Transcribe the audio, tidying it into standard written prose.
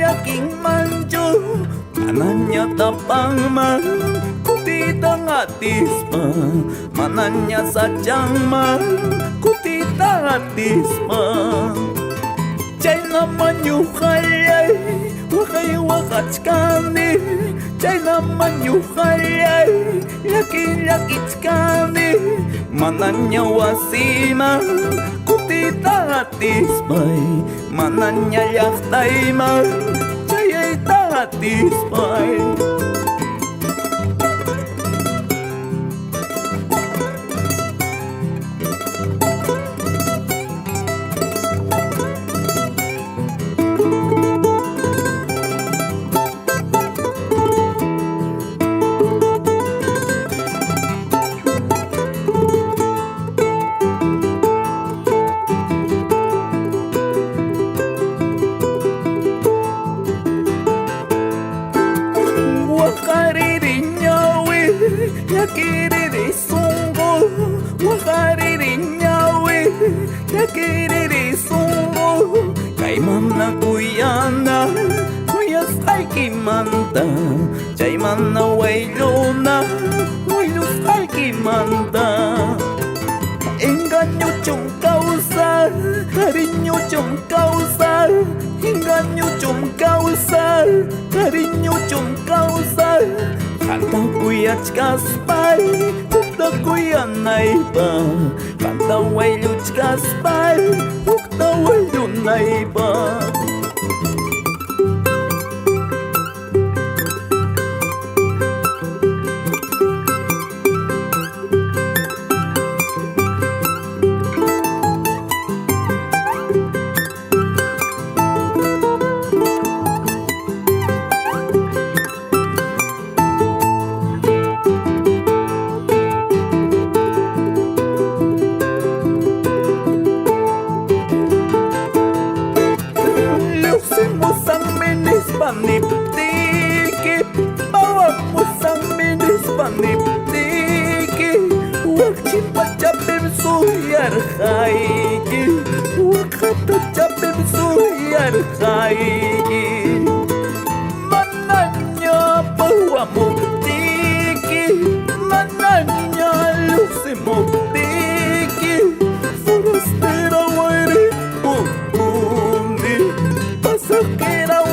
aking manjo mananya tapang man kutitang atis pa mananya sadyang man kutitang atis pa chay naman yukayay wakay wakats kani chay naman yukayay yakit kani mananya wasima kutitang atis pa'y mananya yaktay man chay atis pa'y yakiriri sunggo wakariri nyawi yakiriri sunggo kay mana kuyana kuyas kay kimanta chay mana wayluna waylus kay kimanta engaño chung causa cariño chung causa engaño chung causa cariño chung causa kanta kuya chkaspay ukta kuya naiba kanta waylu chkaspay ukta waylu naiba paniptiki bawa musang minis paniptiki wakchi pachapim suyar khaiki wakata chapim suyar khaiki mananya bawa muktiki mananya lusi muktiki forastera wairi pundi pasakera